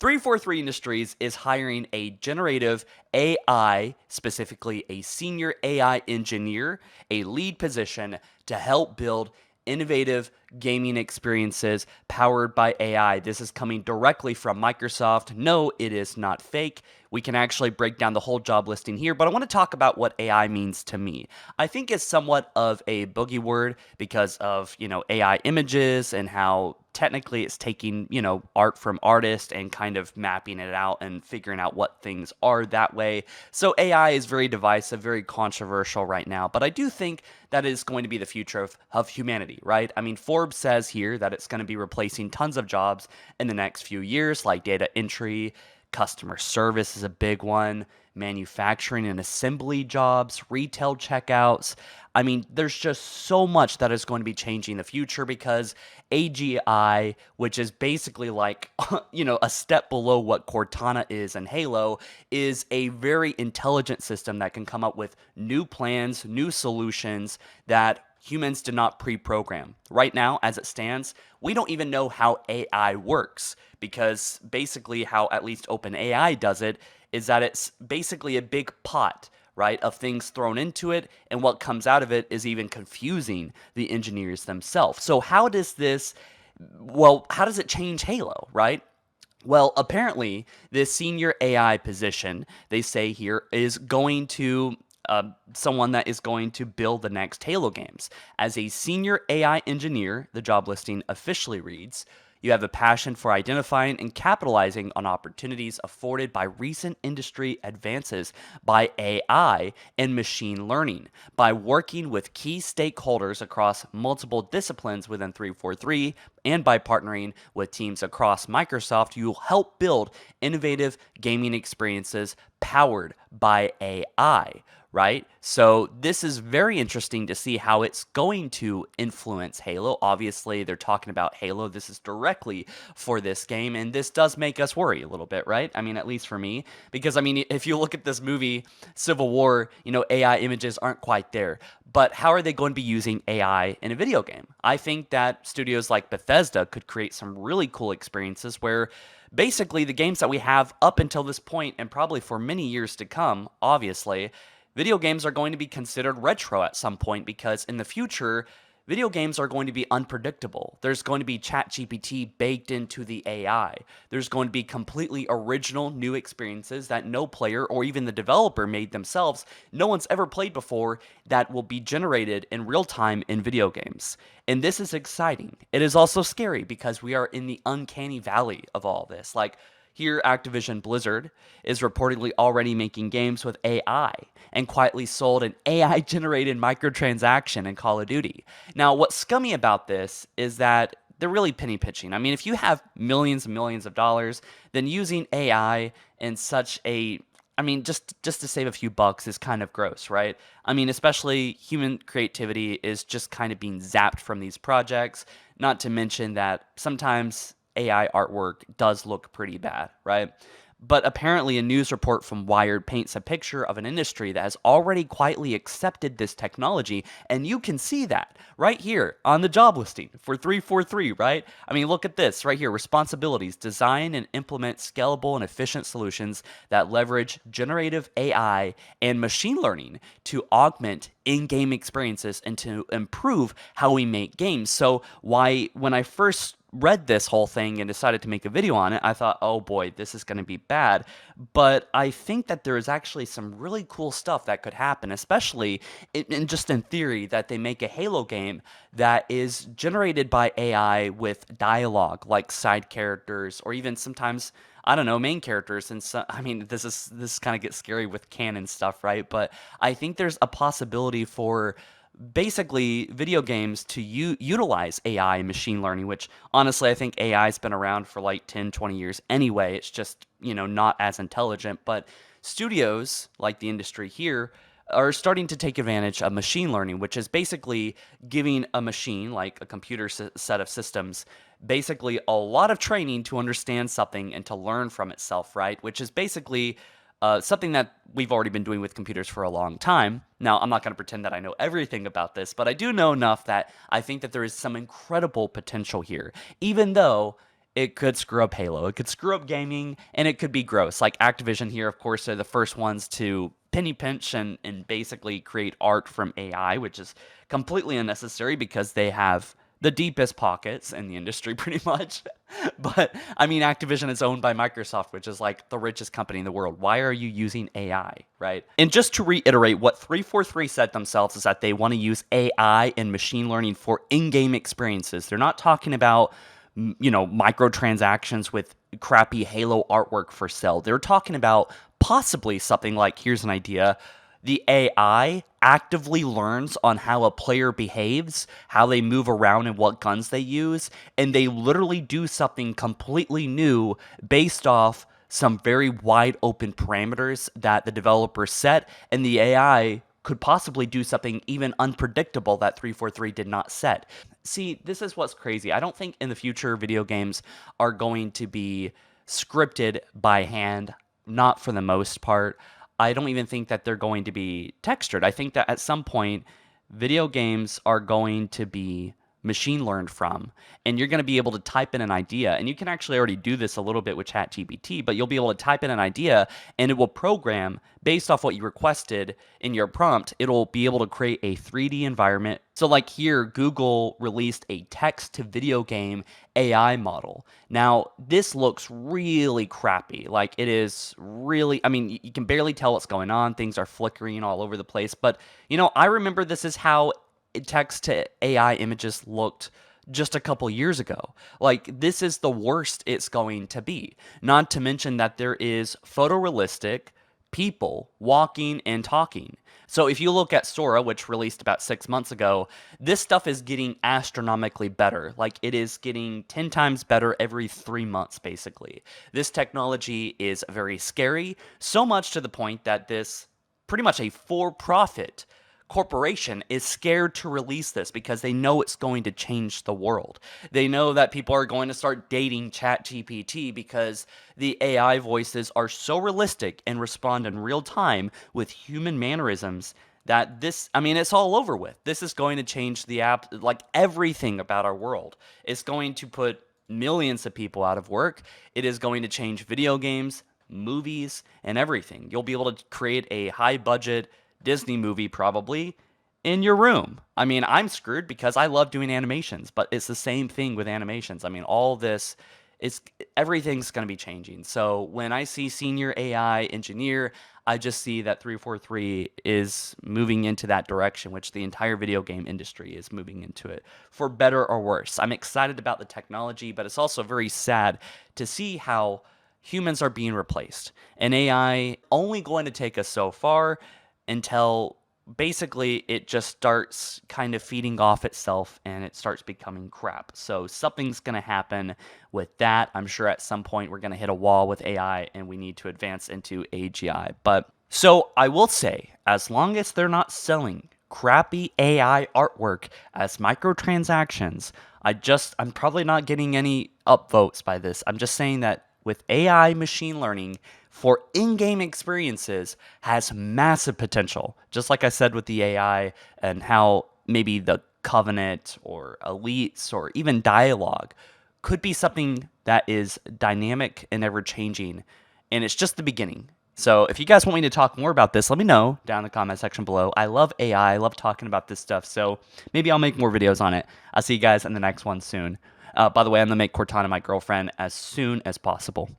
343 Industries is hiring a generative AI, specifically a senior AI engineer, a lead position to help build innovative gaming experiences powered by AI. This is coming directly from Microsoft. No, it is not fake. We can actually break down the whole job listing here, but I want to talk about what AI means to me. I think it's somewhat of a boogie word because of, AI images and how technically it's taking, art from artists and kind of mapping it out and figuring out what things are that way. So AI is very divisive, very controversial right now, but I do think that is going to be the future of humanity, right? I mean, Forbes says here that it's going to be replacing tons of jobs in the next few years, like data entry, customer service is a big one, manufacturing and assembly jobs, retail checkouts. I mean, there's just so much that is going to be changing in the future because AGI, which is basically like, a step below what Cortana is in Halo, is a very intelligent system that can come up with new plans, new solutions that humans did not pre-program. Right now, as it stands, we don't even know how AI works because basically how at least OpenAI does it is that it's basically a big pot, right, of things thrown into it, and what comes out of it is even confusing the engineers themselves. So how does it change Halo, right? Well, apparently, this senior AI position, they say here, is going to someone that is going to build the next Halo games. As a senior AI engineer, the job listing officially reads, you have a passion for identifying and capitalizing on opportunities afforded by recent industry advances by AI and machine learning. By working with key stakeholders across multiple disciplines within 343 and by partnering with teams across Microsoft, you'll help build innovative gaming experiences powered by AI, right? So this is very interesting to see how it's going to influence Halo. Obviously, they're talking about Halo. This is directly for this game, and this does make us worry a little bit, right? I mean, at least for me, because I mean, if you look at this movie, Civil War, AI images aren't quite there. But how are they going to be using AI in a video game? I think that studios like Bethesda could create some really cool experiences where basically the games that we have up until this point and probably for many years to come, obviously, video games are going to be considered retro at some point because in the future, video games are going to be unpredictable. There's going to be ChatGPT baked into the AI. There's going to be completely original new experiences that no player or even the developer made themselves, no one's ever played before, that will be generated in real time in video games. And this is exciting. It is also scary because we are in the uncanny valley of all this. Like, here, Activision Blizzard is reportedly already making games with AI and quietly sold an AI generated microtransaction in Call of Duty. Now, what's scummy about this is that they're really penny pitching. I mean, if you have millions and millions of dollars, then using AI in such a I mean, just to save a few bucks is kind of gross, right? I mean, especially human creativity is just kind of being zapped from these projects. Not to mention that sometimes AI artwork does look pretty bad, right? But apparently, a news report from Wired paints a picture of an industry that has already quietly accepted this technology. And you can see that right here on the job listing for 343, right? I mean, look at this right here responsibilities, design and implement scalable and efficient solutions that leverage generative AI and machine learning to augment in game experiences and to improve how we make games. So, when I first read this whole thing and decided to make a video on it, I thought, oh boy, this is going to be bad. But I think that there is actually some really cool stuff that could happen, especially just in theory, that they make a Halo game that is generated by AI with dialogue, like side characters, or even sometimes. I don't know, main characters, and so I mean, this kind of gets scary with canon stuff, right? But I think there's a possibility for basically video games to utilize AI and machine learning, which honestly I think AI has been around for like 10, 20 years anyway. It's just, not as intelligent. But studios like the industry here are starting to take advantage of machine learning, which is basically giving a machine, like a computer set of systems, basically a lot of training to understand something and to learn from itself, right? Which is basically something that we've already been doing with computers for a long time. Now, I'm not going to pretend that I know everything about this, but I do know enough that I think that there is some incredible potential here, even though it could screw up Halo, it could screw up gaming, and it could be gross. Like Activision here, of course, are the first ones to penny pinch and basically create art from AI, which is completely unnecessary because they have the deepest pockets in the industry pretty much. But I mean, Activision is owned by Microsoft, which is like the richest company in the world. Why are you using AI, right? And just to reiterate, what 343 said themselves is that they want to use AI and machine learning for in-game experiences. They're not talking about microtransactions with crappy Halo artwork for sale. They're talking about possibly something like, here's an idea, the AI actively learns on how a player behaves, how they move around, and what guns they use, and they literally do something completely new based off some very wide open parameters that the developers set, and the AI could possibly do something even unpredictable that 343 did not set. See, this is what's crazy. I don't think in the future video games are going to be scripted by hand, not for the most part. I don't even think that they're going to be textured. I think that at some point, video games are going to be machine learned from, and you're going to be able to type in an idea, and you can actually already do this a little bit with ChatGPT, but you'll be able to type in an idea and it will program based off what you requested in your prompt. It'll be able to create a 3D environment. So like here, Google released a text to video game AI model. Now, this looks really crappy. Like it is really, I mean, you can barely tell what's going on. Things are flickering all over the place, but I remember this is how text to AI images looked just a couple years ago. Like, this is the worst it's going to be. Not to mention that there is photorealistic people walking and talking. So if you look at Sora, which released about 6 months ago, this stuff is getting astronomically better. Like, it is getting 10 times better every 3 months, basically. This technology is very scary, so much to the point that this pretty much a for-profit corporation is scared to release this because they know it's going to change the world. They know that people are going to start dating ChatGPT because the AI voices are so realistic and respond in real time with human mannerisms that it's all over with. This is going to change the app, like everything about our world. It's going to put millions of people out of work. It is going to change video games, movies, and everything. You'll be able to create a high budget Disney movie probably in your room. I mean, I'm screwed because I love doing animations, but it's the same thing with animations. I mean, all this is everything's going to be changing. So when I see senior AI engineer, I just see that 343 is moving into that direction, which the entire video game industry is moving into it, for better or worse. I'm excited about the technology, but it's also very sad to see how humans are being replaced. And AI only going to take us so far until basically it just starts kind of feeding off itself and it starts becoming crap. So something's going to happen with that. I'm sure at some point we're going to hit a wall with AI and we need to advance into AGI. But so I will say, as long as they're not selling crappy AI artwork as microtransactions, I'm probably not getting any upvotes by this. I'm just saying that with AI machine learning for in-game experiences has massive potential. Just like I said with the AI and how maybe the Covenant or Elites or even Dialogue could be something that is dynamic and ever-changing, and it's just the beginning. So if you guys want me to talk more about this, let me know down in the comment section below. I love AI. I love talking about this stuff, so maybe I'll make more videos on it. I'll see you guys in the next one soon. By the way, I'm going to make Cortana my girlfriend as soon as possible.